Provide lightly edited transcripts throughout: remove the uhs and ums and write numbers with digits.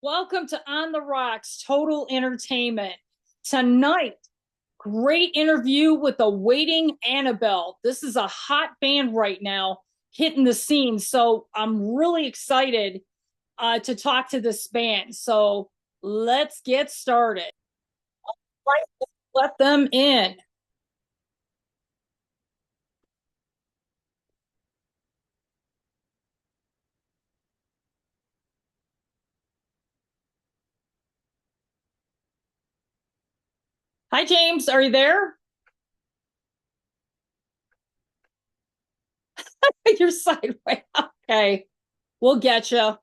Welcome to On the Rocks Total Entertainment. Tonight, great interview with the Waiting Annabelle. This is a hot band right now hitting the scene. So I'm really excited to talk to this band. So let's get started. Right, let them in. Hi, James. Are you there? You're sideways. Okay. We'll get you.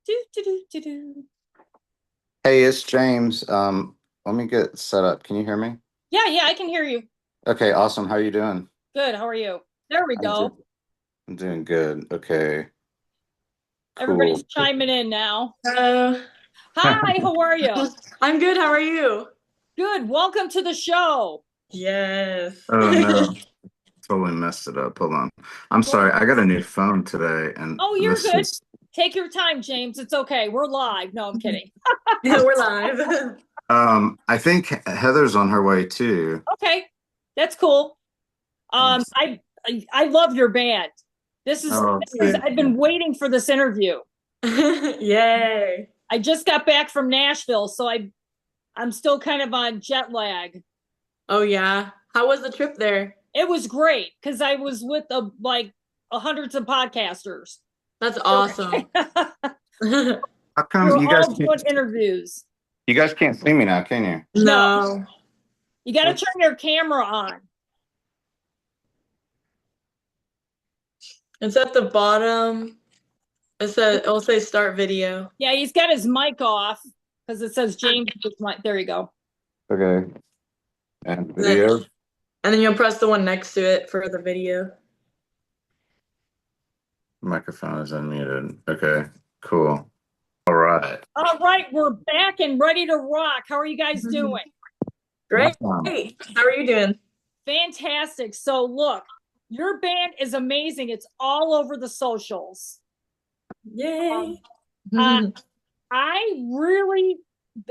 Do, do, do, do, do. Hey, it's James. Let me get set up. Can you hear me? Yeah, I can hear you. Okay, awesome. How are you doing? Good. How are you? There we I'm doing, go. I'm doing good. Okay, Everybody's cool. chiming in now. Hello. Hi, how are you? I'm good. How are you? Good. Welcome to the show. Yes. Oh no, totally messed it up. Hold on. I'm Well, sorry. I got a new phone today, and oh, you're this good. is Take your time, James. It's okay. We're live. No, I'm kidding. Yeah, we're live. I think Heather's on her way too. Okay, that's cool. Let me Um, see. I I love your band. This is Oh, this is thank I've been you. waiting for this interview. Yay. I just got back from Nashville, so I'm still kind of on jet lag. Oh yeah. How was the trip there? It was great because I was with hundreds of podcasters. That's awesome. How We come were all doing interviews. you guys can't see me now, can you? No, No. you got to What's turn your camera on. It's at the bottom. It'll say start video. Yeah, he's got his mic off because it says James. There you go. okay? And And then, video and then you'll press the one next to it for the video. microphone is unmuted. Okay, cool. All right. All right, we're back and ready to rock. How are you guys doing? Great. Awesome. How are you doing? Fantastic. So, look, your band is amazing. It's all over the socials. Um, Yay. uh, I really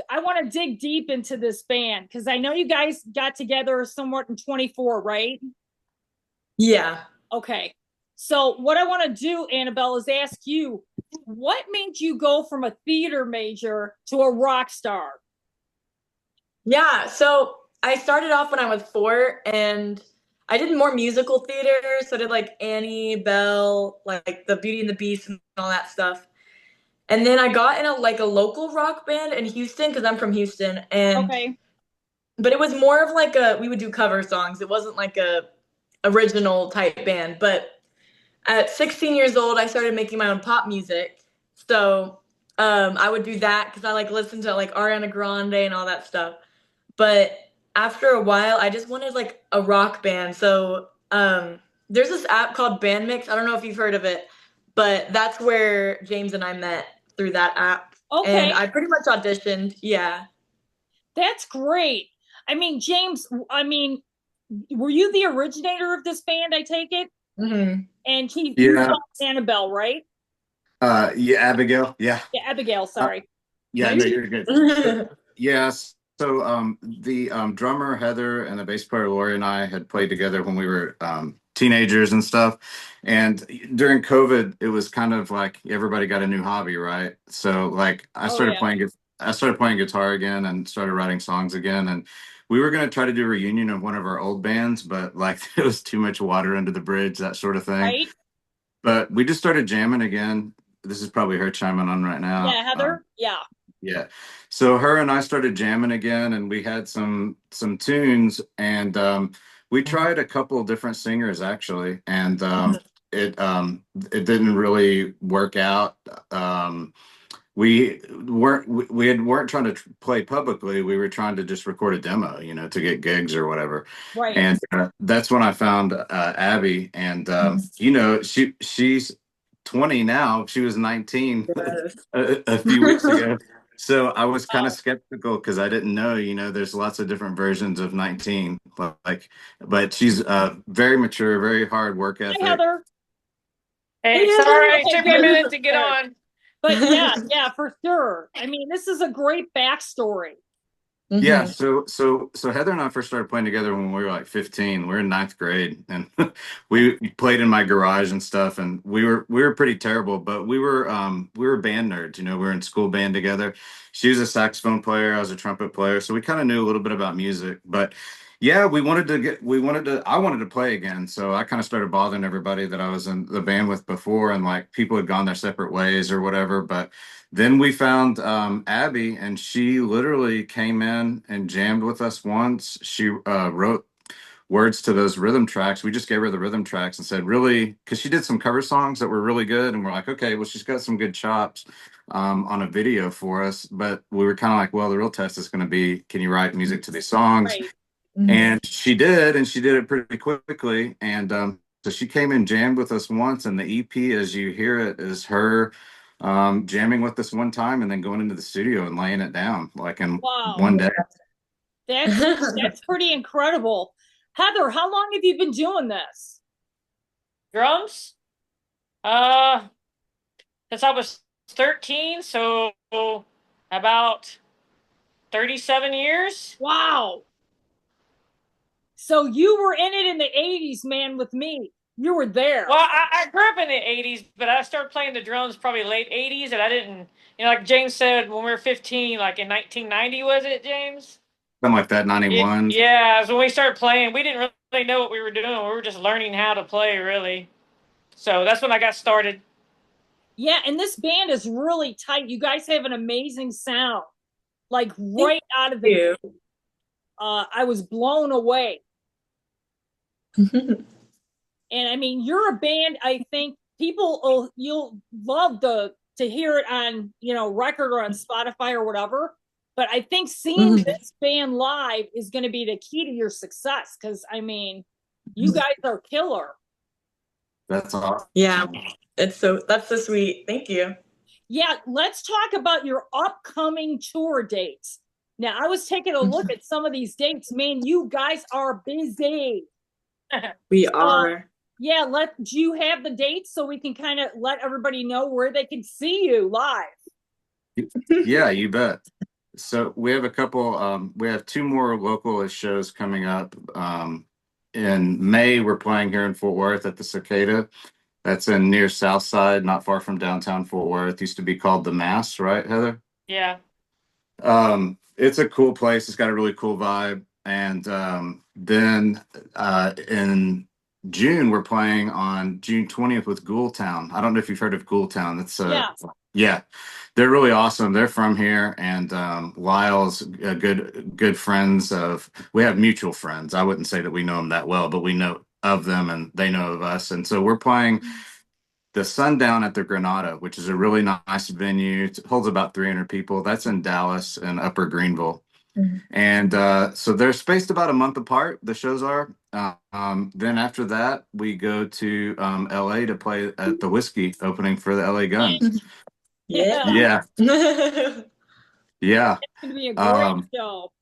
I want to dig deep into this band because I know you guys got together somewhat in 24, right? Yeah. Okay. So what I want to do, Annabelle, is ask you, what made you go from a theater major to a rock star? Yeah, so I started off when I was 4 and I did more musical theater. So I did like Annie, Belle, like the Beauty and the Beast and all that stuff. And then I got in a local rock band in Houston because I'm from Houston. And Okay. but it was more of like we would do cover songs. It wasn't like a original type band. But at 16 years old, I started making my own pop music. So I would do that because I like listened to like Ariana Grande and all that stuff. But after a while, I just wanted like a rock band. So there's this app called Bandmix. I don't know if you've heard of it, but that's where James and I met through that app. And Okay. I pretty much auditioned. Yeah. That's great. I mean, James, were you the originator of this band, I take it? Hmm. And you Yeah. saw Annabelle, right? Yeah, Abigail. Yeah. Yeah, Abigail, Uh, sorry. No, yeah, no, you're you're good. So, good. yes. So the drummer Heather and the bass player Lori and I had played together when we were teenagers and stuff. And during COVID, it was kind of like everybody got a new hobby, right? So like Oh yeah. I started playing guitar again and started writing songs again. And we were going to try to do a reunion of one of our old bands, but like it was too much water under the bridge, that sort of thing. Right? But we just started jamming again. This is probably her chiming on right now. Yeah, Heather? Yeah. Yeah. So her and I started jamming again, and we had some tunes, and we tried a couple of different singers actually, and it didn't really work out. We weren't trying to play publicly. We were trying to just record a demo, to get gigs or whatever. Right. And that's when I found Abby, and she's 20 now. She was 19 Yes. a few weeks ago. So I was kind of Oh, skeptical because I didn't know, there's lots of different versions of 19, but she's very mature, very hard work hi, ethic. Heather. Hey, Hey, Heather. sorry, it Okay, took me a good. minute to get There. on. But yeah, for sure. I mean, this is a great backstory. Yeah, Hmm. so Heather and I first started playing together when we were like 15. We were in ninth grade, and we played in my garage and stuff. And we were pretty terrible, but we were band nerds. We were in school band together. She was a saxophone player, I was a trumpet player, so we kind of knew a little bit about music. But yeah, I wanted to play again, so I kind of started bothering everybody that I was in the band with before, and like people had gone their separate ways or whatever. But then we found Abby, and she literally came in and jammed with us once. She wrote words to those rhythm tracks. We just gave her the rhythm tracks and said, really, because she did some cover songs that were really good. And we're like, okay, well, she's got some good chops on a video for us. But we were kind of like, well, the real test is going to be, can you write music to these songs? Right. Hmm. And she did, and she did it pretty quickly. And so she came and jammed with us once, and the EP, as you hear it, is her jamming with us one time and then going into the studio and laying it down like in Wow. one day. That's pretty incredible. Heather, how long have you been doing this? Drums? Uh, since I was 13, so about 37 years. Wow. So you were in it in the 80s, man, with me. You were there. Well, I grew up in the 80s, but I started playing the drums probably late 80s, and I didn't, like James said, when we were 15, like in 1990, was it, James? Something like that, 91. Yeah, so when we started playing, we didn't really know what we were doing. We were just learning how to play, really. So that's when I got started. Yeah, and this band is really tight. You guys have an amazing sound. Like Thank right out of the you. gate. I was blown away. And I mean, you're a band. I think you'll love to hear it on record or on Spotify or whatever. But I think seeing Mhm. this band live is going to be the key to your success. Because I mean, you guys are killer. That's awesome. Yeah, that's so sweet. Thank you. Yeah, let's talk about your upcoming tour dates. Now, I was taking a look at some of these dates. Man, you guys are busy. We Uh, are. yeah, do you have the dates so we can kind of let everybody know where they can see you live? Yeah, you bet. So we have we have two more local shows coming up. In May, we're playing here in Fort Worth at the Cicada. That's in near South Side, not far from downtown Fort Worth. Used to be called the Mass, right, Heather? Yeah. It's a cool place. It's got a really cool vibe. And then in June, we're playing on June 20th with Ghoultown. I don't know if you've heard of Ghoultown. Yeah. Yeah, they're really awesome. They're from here, and Lyle's a good friends of. We have mutual friends. I wouldn't say that we know them that well, but we know of them, and they know of us. And so we're playing the Sundown at the Granada, which is a really nice venue. It holds about 300 people. That's in Dallas and Upper Greenville. Mhm. And so they're spaced about a month apart, the shows are. Then after that, we go to LA to play at the Whiskey opening for the LA Guns. Yeah. Yeah, Yeah, yeah. it's going to be a great Um, show.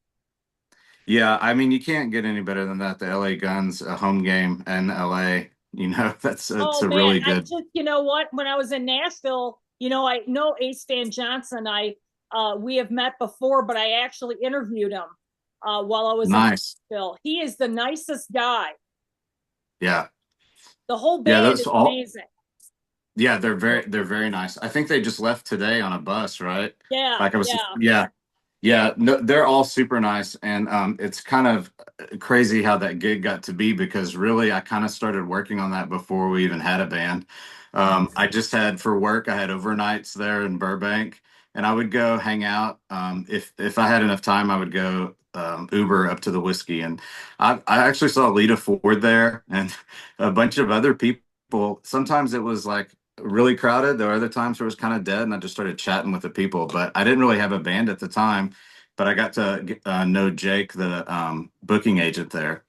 yeah, I mean, you can't get any better than that. The LA Guns, a home game in LA, it's Oh a man, really I good. just what when I was in Nashville, I know Ace Van Johnson. We have met before, but I actually interviewed him while I was in Nice. Nashville. He is the nicest guy. Yeah. The whole Yeah, band that's is all. amazing. Yeah, they're very nice. I think they just left today on a bus, right? Yeah, Like I was, yeah. yeah, yeah. No, they're all super nice, and it's kind of crazy how that gig got to be because really I kind of started working on that before we even had a band. I just had for work, I had overnights there in Burbank, and I would go hang out. If I had enough time, I would go Uber up to the Whiskey, and I actually saw Lita Ford there and a bunch of other people. Sometimes it was like really crowded. There were other times where it was kind of dead, and I just started chatting with the people. But I didn't really have a band at the time. But I got to know Jake, the booking agent there.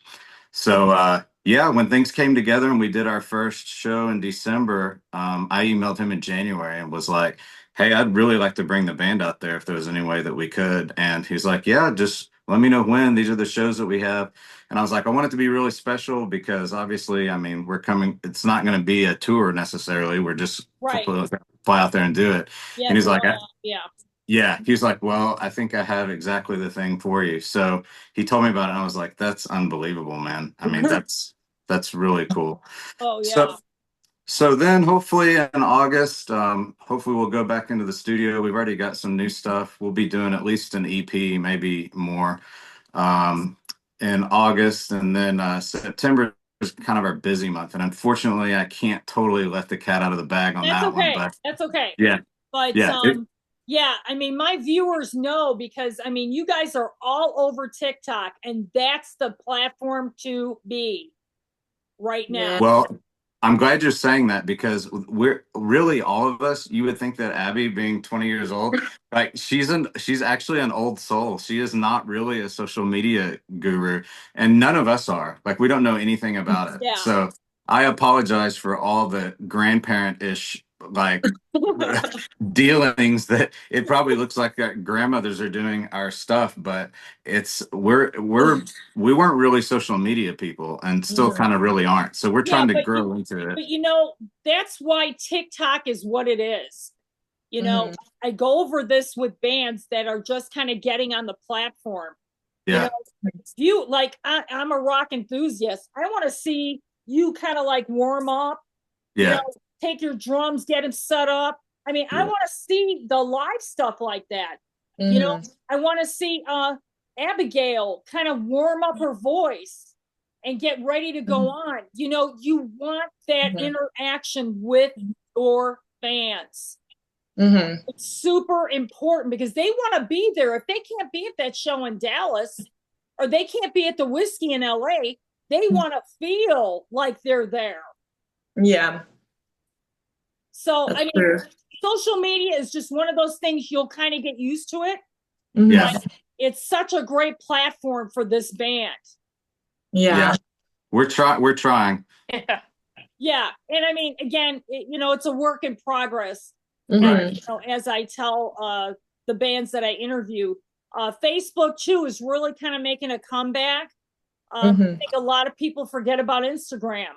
So yeah, when things came together and we did our first show in December, I emailed him in January and was like, hey, I'd really like to bring the band out there if there was any way that we could. And he's like, yeah, just let me know when. These are the shows that we have. And I was like, I want it to be really special because obviously, I mean, we're coming, it's not going to be a tour necessarily. We're just Right. fly out there and do it. Yeah. And he's like, Yeah. yeah, he was like, well, I think I have exactly the thing for you. So he told me about it, and I was like, that's unbelievable, man. I mean, that's really cool. Oh yeah. So then hopefully in August, hopefully we'll go back into the studio. We've already got some new stuff. We'll be doing at least an EP, maybe more, um, in August. And then September is kind of our busy month. And unfortunately, I can't totally let the cat out of the bag on That's that one. okay. But That's okay. yeah, But yeah, yeah, I mean, my viewers know because I mean, you guys are all over TikTok, and that's the platform to be right now. Yeah. well, I'm glad you're saying that because we're really all of us. You would think that Abby, being 20 years old, like she's actually an old soul. She is not really a social media guru, and none of us are. Like we don't know anything about it. Yeah. So I apologize for all the grandparent-ish like dealings that it probably looks like that grandmothers are doing our stuff, but it's we weren't really social media people and still kind of really aren't. So we're Yeah, trying to grow into it. but you know, that's why TikTok is what it is. You know, I go over this with bands that are just kind of getting on the platform. You know, Yeah. you like I'm a rock enthusiast. I want to see you kind of like warm up, you know, Yeah. take your drums, get them set up. I mean, I Yeah. want to see the live stuff like that. You know, I want to see Abigail kind of warm up her voice and get ready to go on. You know, you want that interaction with your fans. It's super important because they want to be there. If they can't be at that show in Dallas or they can't be at the Whiskey in LA, they want to feel like they're there. Yeah. So, That's I mean, true. social media is just one of those things you'll kind of get used to it. Yeah. But it's such a great platform for this band. Yeah. We're trying. Yeah. Yeah. And I mean, again, you know, it's a work in progress. Right. And, you know, as I tell the bands that I interview, Facebook too is really kind of making a comeback. I think a lot of people forget about Instagram.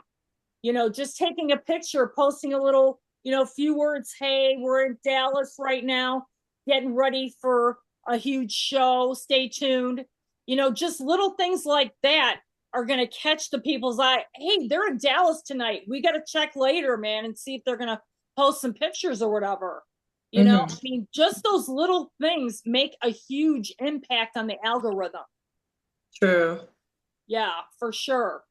You know, just taking a picture, posting a little, you know, few words. Hey, we're in Dallas right now, getting ready for a huge show. Stay tuned. You know, just little things like that are going to catch the people's eye. Hey, they're in Dallas tonight. We got to check later, man, and see if they're going to post some pictures or whatever. You know, I mean, just those little things make a huge impact on the algorithm. True. Yeah, for sure.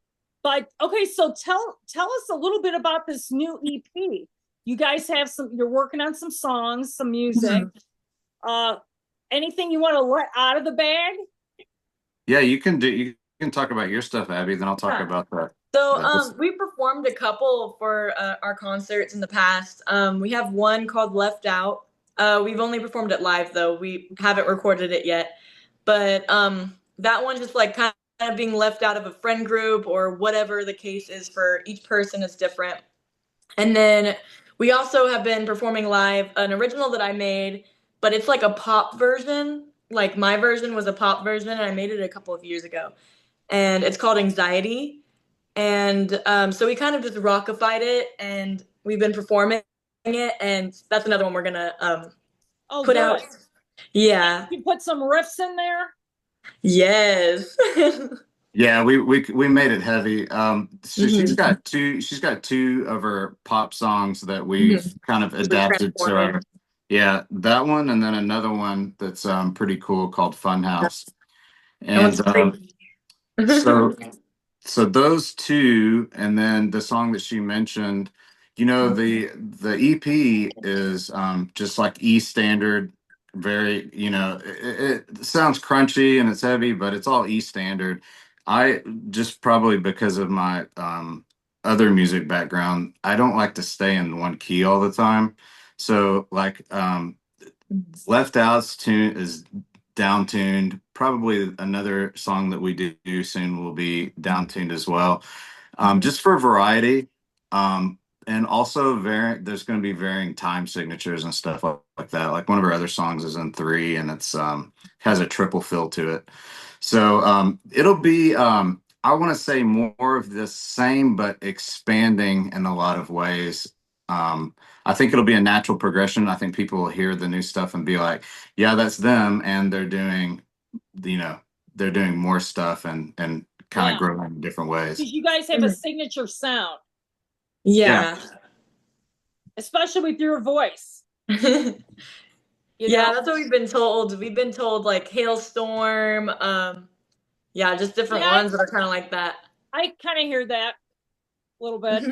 But okay, so tell us a little bit about this new EP. You guys have you're working on some songs, some music. Anything you want to let out of the bag? Yeah, you can talk about your stuff, Abby, then I'll talk about that. So we performed a couple for our concerts in the past. We have one called Left Out. We've only performed it live though. We haven't recorded it yet. But that one just like kind of being left out of a friend group or whatever the case is for each person is different. And then we also have been performing live an original that I made, but it's like a pop version. Like my version was a pop version and I made it a couple of years ago. And it's called Anxiety. And so we kind of just rockified it and we've been performing it. And that's another one we're going to put out. Yeah. You put some riffs in there? Yes. Yeah, we made it heavy. She's got two of her pop songs that we've kind of adapted to our, yeah, that one and then another one that's pretty cool called Funhouse. And so those two, and then the song that she mentioned, you know, the EP is just like E standard, very, you know, it sounds crunchy and it's heavy, but it's all E standard. I just probably because of my other music background, I don't like to stay in one key all the time. So like Left Out's tune is down tuned. Probably another song that we do soon will be down tuned as well. Just for variety. and also there's going to be varying time signatures and stuff like that. Like one of our other songs is in 3 and it's has a triple fill to it. So it'll be I want to say more of the same but expanding in a lot of ways. I think it'll be a natural progression. I think people will hear the new stuff and be like, yeah, that's them, and you know, they're doing more stuff and kind of Yeah. growing in different ways. Because you guys have a signature sound, Yeah. Yeah. especially with your voice. You Yeah, know? that's what we've been told. We've been told like Hailstorm, yeah, just different Yeah, ones that are kind of like that. I kind of hear that a little bit.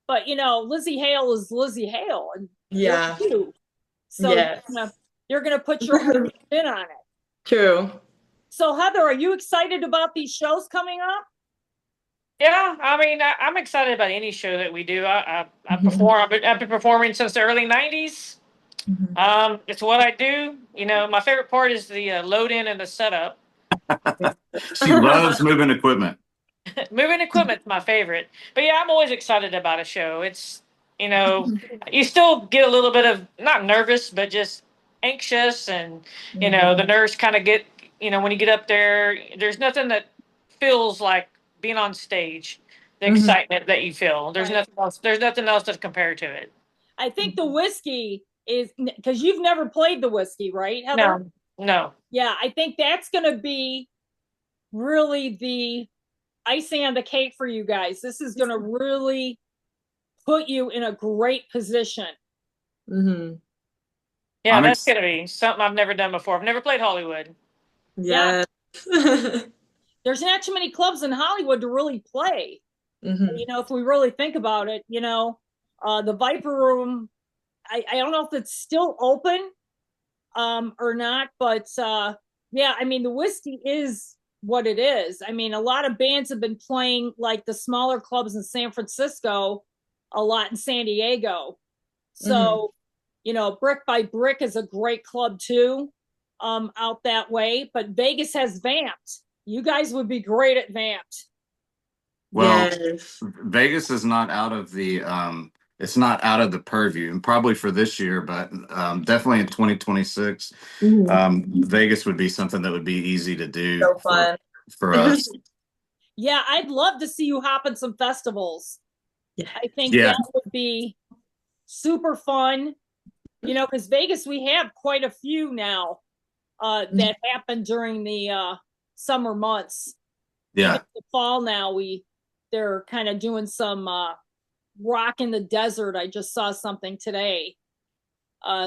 But you know, Lizzie Hale is Lizzie Hale, and you're Yeah. you. So Yes. you're gonna put your own spin on it. True. So Heather, are you excited about these shows coming up? Yeah, I mean, I'm excited about any show that we do. I perform. I've been performing since the early '90s. It's what I do. You know, my favorite part is the load in and the setup. She loves moving equipment. Moving equipment's my favorite. But yeah, I'm always excited about a show. It's, you know, you still get a little bit of not nervous, but just anxious, and you know, the nerves kind of get, you know, when you get up there, there's nothing that feels like being on stage. The excitement that you feel. There's Right. nothing else. There's nothing else to compare to it. I think the whiskey is because you've never played the whiskey, right, Heather? No, no. Yeah, I think that's going to be really the icing on the cake for you guys. This is going to really put you in a great position. Mm-hmm. Yeah, I'm that's ex- gonna be something I've never done before. I've never played Hollywood. Yes. There's not too many clubs in Hollywood to really play. Mm-hmm. You know, if we really think about it, you know, the Viper Room, I don't know if it's still open or not, but yeah, I mean, the whiskey is what it is. I mean, a lot of bands have been playing like the smaller clubs in San Francisco, a lot in San Diego. So, you know, Brick by Brick is a great club too, out that way. But Vegas has Vamped. You guys would be great at Vamped. well, Yes. Vegas is not out of the it's not out of the purview, and probably for this year, but definitely in 2026, Vegas would be something that would be easy to do So fun. for us. Yeah, I'd love to see you hop in some festivals. Yeah. I think Yeah. that would be super fun. You know, because Vegas, we have quite a few now that happen during the summer months. Yeah. Even the fall now, they're kind of doing some rock in the desert. I just saw something today.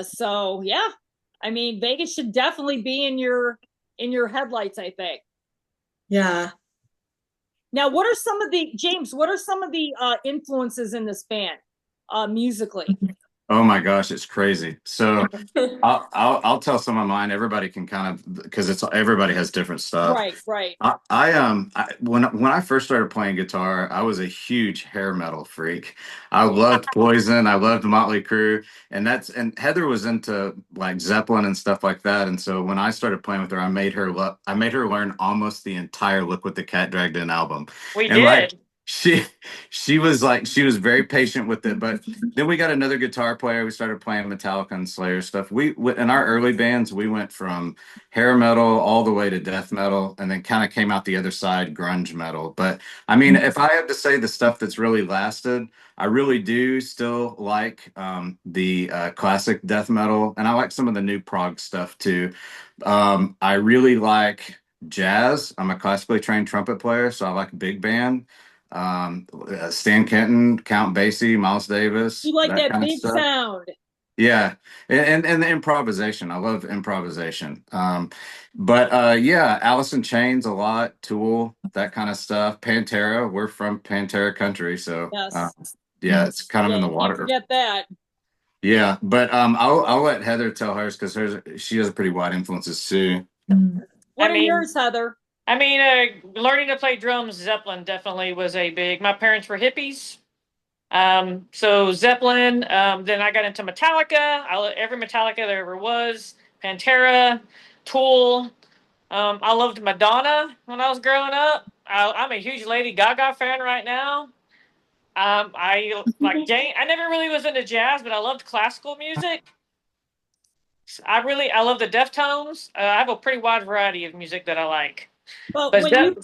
So yeah, I mean, Vegas should definitely be in your headlights, I think. Yeah. Now, what are some of the James? What are some of the influences in this band, musically? Oh my gosh, it's crazy. So I'll tell some of mine. Everybody can kind of because it's everybody has different stuff. Right, right. When I first started playing guitar, I was a huge hair metal freak. I loved Poison, I loved Motley Crue, and Heather was into like Zeppelin and stuff like that. And so when I started playing with her, I made her learn almost the entire Look What the Cat Dragged In album. We And like did. she was very patient with it, but then we got another guitar player. We started playing Metallica and Slayer stuff. In our early bands, we went from hair metal all the way to death metal, and then kind of came out the other side, grunge metal. But I mean, if I have to say the stuff that's really lasted, I really do still like the classic death metal, and I like some of the new prog stuff too. I really like jazz. I'm a classically trained trumpet player, so I like big band. Stan Kenton, Count Basie, Miles Davis, You like that that kind of big stuff. sound? Yeah, and the improvisation. I love improvisation. But yeah, Alice in Chains a lot, Tool, that kind of stuff. Pantera, we're from Pantera country, so Yes. yeah, it's kind of Yeah, in the you can't water. forget that. Yeah, but I'll let Heather tell hers because she has a pretty wide influences too. What I are mean, yours, Heather? learning to play drums, Zeppelin definitely was a big. My parents were hippies, so Zeppelin. Then I got into Metallica. Every Metallica there ever was. Pantera, Tool. I loved Madonna when I was growing up. I'm a huge Lady Gaga fan right now. I like Jane. I never really was into jazz, but I loved classical music. I love the Deftones. I have a pretty wide variety of music that I like. But But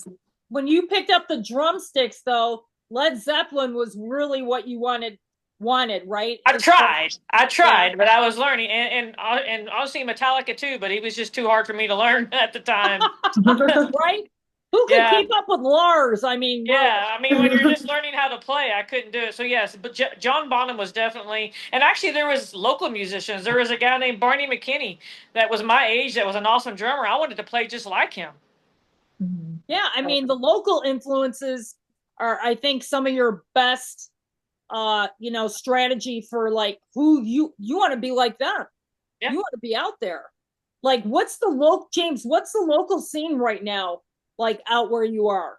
when you picked up the drumsticks, though, Led Zeppelin was really what you wanted, right? I Yeah. tried, but I was learning, and honestly, Metallica too. But he was just too hard for me to learn at the time. Right? Who could Yeah, keep up with Lars? I mean, really. yeah. I mean, when you're just learning how to play, I couldn't do it. So yes, but John Bonham was definitely, and actually, there was local musicians. There was a guy named Barney McKinney that was my age, that was an awesome drummer. I wanted to play just like him. Yeah, I mean, the local influences are, I think, some of your best strategy for like who you want to be like them. Yeah. You want to be out there. Like, what's the local James, what's the local scene right now, like out where you are?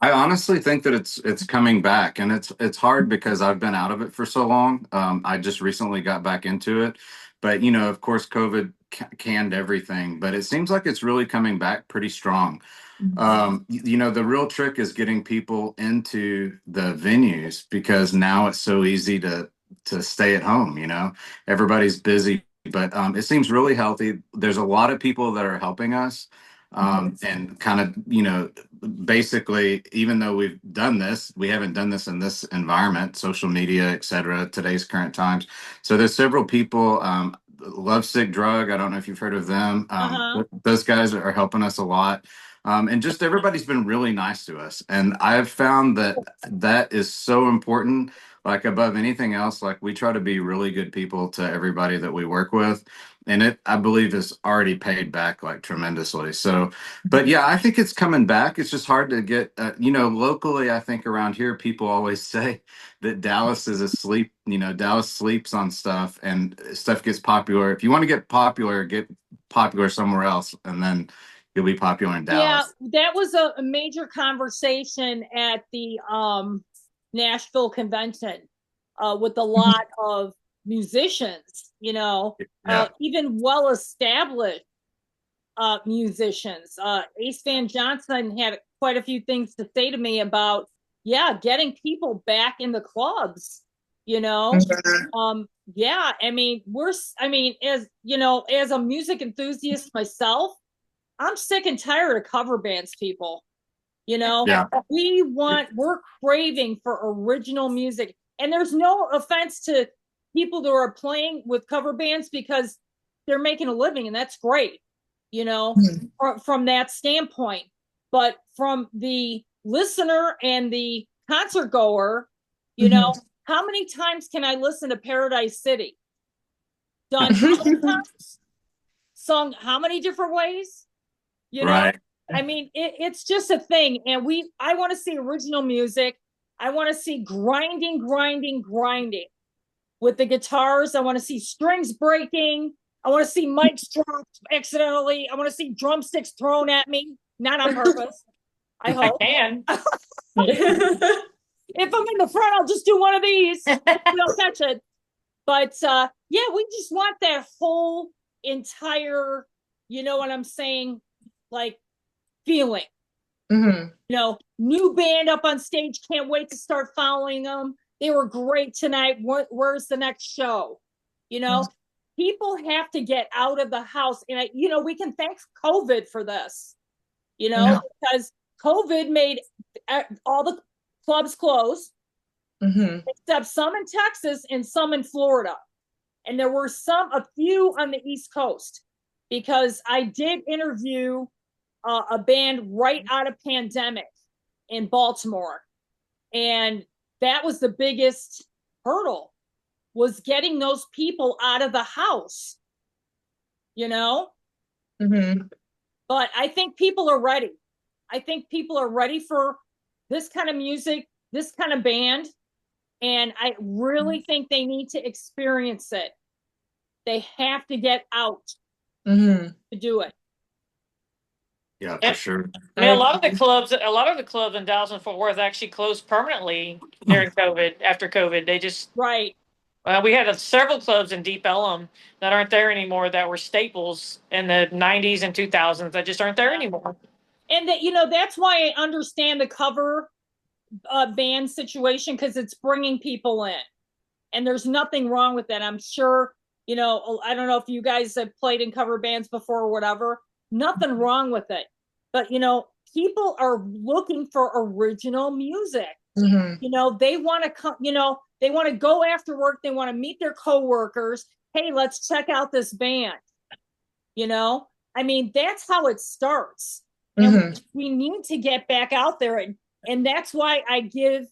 I honestly think that it's coming back, and it's hard because I've been out of it for so long. I just recently got back into it, but of course, COVID canned everything. But it seems like it's really coming back pretty strong. The real trick is getting people into the venues because now it's so easy to stay at home. Everybody's busy, but it seems really healthy. There's a lot of people that are helping us, and kind of basically, even though we've done this, we haven't done this in this environment, social media, etc. Today's current times. So there's several people. Lovesick Drug. I don't know if you've heard of them. Uh-huh. Those guys are helping us a lot. And just everybody's been really nice to us. And I've found that that is so important, like above anything else. Like we try to be really good people to everybody that we work with. And it, I believe, is already paid back like tremendously. So, but yeah, I think it's coming back. It's just hard to get, locally, I think around here, people always say that Dallas is asleep. Dallas sleeps on stuff and stuff gets popular. If you want to get popular somewhere else. And then you'll be popular in Yeah, Dallas. that was a major conversation at the Nashville convention with a lot of musicians, Yeah. even well established musicians. Ace Van Johnson had quite a few things to say to me about, yeah, getting people back in the clubs, you know. Yeah, I mean, as as a music enthusiast myself, I'm sick and tired of cover bands, people. Yeah. We're craving for original music. And there's no offense to people that are playing with cover bands because they're making a living and that's great, from that standpoint. But from the listener and the concert goer, how many times can I listen to Paradise City? Done how many times? Sung how many different ways? Right. I mean, it's just a thing. And I want to see original music. I want to see grinding, grinding, grinding with the guitars. I want to see strings breaking. I want to see mics dropped accidentally. I want to see drumsticks thrown at me, not on purpose. I hope. I can. If I'm in the front, I'll just do one of these. Don't touch it. But yeah, we just want that whole entire, you know what I'm saying, like feeling. New band up on stage. Can't wait to start following them. They were great tonight. Where's the next show? People have to get out of the house. And, we can thank COVID for this, because COVID made all the clubs close, except some in Texas and some in Florida. And there were a few on the East Coast, because I did interview a band right out of pandemic in Baltimore. And that was the biggest hurdle, was getting those people out of the house, But I think people are ready. I think people are ready for this kind of music, this kind of band. And I really think they need to experience it. They have to get out to do it. Yeah, for sure. I mean, a lot of the clubs in Dallas and Fort Worth actually closed permanently during COVID. After COVID, they just right. We had several clubs in Deep Ellum that aren't there anymore, that were staples in the '90s and 2000s that just aren't there anymore. And that that's why I understand the cover band situation because it's bringing people in, and there's nothing wrong with that. I'm sure, you know, I don't know if you guys have played in cover bands before or whatever, nothing wrong with it. But, you know, people are looking for original music. Mm-hmm. You know, they want to come, you know, they want to go after work. They want to meet their coworkers. Hey, let's check out this band. You know, I mean, that's how it starts. And Mm-hmm. we need to get back out there. And that's why I give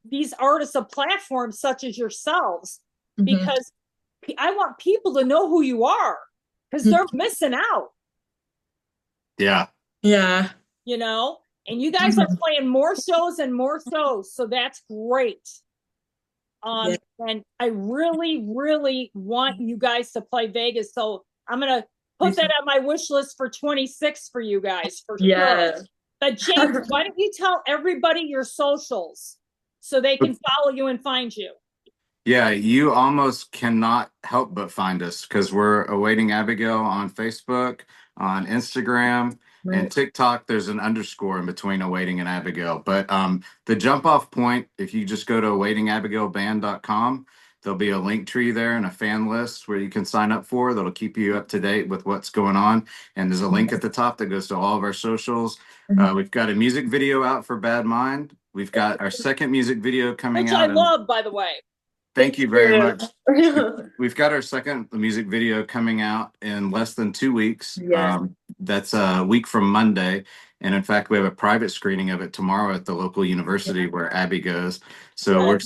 these artists a platform such as yourselves, because I want people to know who you are, because they're missing out. Yeah. Yeah. You know, and you guys are playing more shows and more shows, so that's great. Yeah. And I really, really want you guys to play Vegas, so I'm gonna put that on my wish list for 26 for you guys for Yeah. sure. But James, why don't you tell everybody your socials so they can follow you and find you? Yeah, you almost cannot help but find us because we're Awaiting Abigail on Facebook, on Instagram, and TikTok. There's an underscore in between Awaiting and Abigail. But the jump off point, if you just go to awaitingabigailband.com, there'll be a link tree there and a fan list where you can sign up for. That'll keep you up to date with what's going on. And there's a link at the top that goes to all of our socials. We've got a music video out for Bad Mind. We've got our second music video coming Which out. I love, by the way. Thank you very much. We've got our second music video coming out in less than 2 weeks. Yeah. That's a week from Monday. And in fact, we have a private screening of it tomorrow at the local university where Abby goes. So we're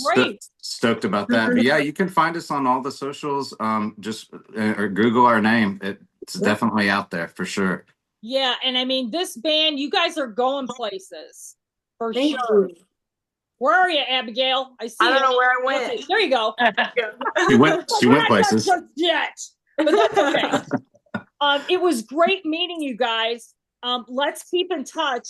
stoked about that. But yeah, you can find us on all the socials. Just or Google our name. It's definitely out there for sure. Yeah, and I mean, this band, you guys are going places for sure. Where are you, Abigail? I see. I don't you. know where I went. There you go. She went places. Just yet, but that's okay. It was great meeting you guys. Let's keep in touch,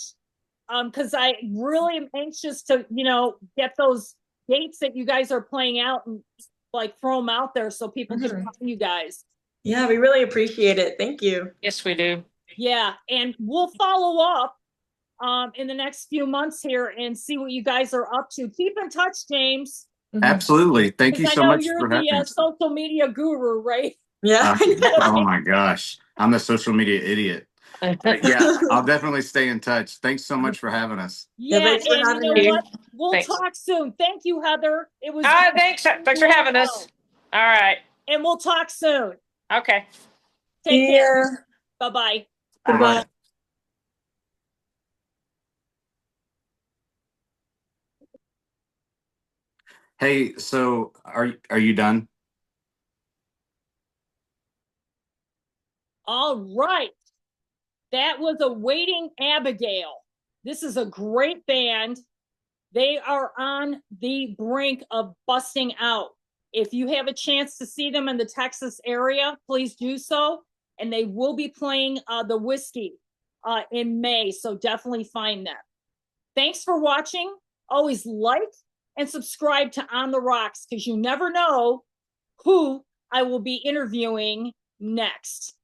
because I really am anxious to, you know, get those dates that you guys are playing out and like throw them out there so people can find you guys. Yeah, we really appreciate it. Thank you. Yes, we do. Yeah, and we'll follow up in the next few months here and see what you guys are up to. Keep in touch, James. Absolutely. Thank you so much for having me. You're the social media guru, right? Yeah. Oh my gosh. I'm the social media idiot. Yeah, I'll definitely stay in touch. Thanks so much for having us. Yeah, thanks for having me. We'll talk soon. Thank you, Heather. It was thanks for having us. All right. And we'll talk soon. Okay. Take care. Bye-bye. Goodbye. Hey, so are you done? All right. That was Awaiting Abigail. This is a great band. They are on the brink of busting out. If you have a chance to see them in the Texas area, please do so. And they will be playing the Whiskey in May, so definitely find them. Thanks for watching. Always like and subscribe to On the Rocks, because you never know who I will be interviewing next.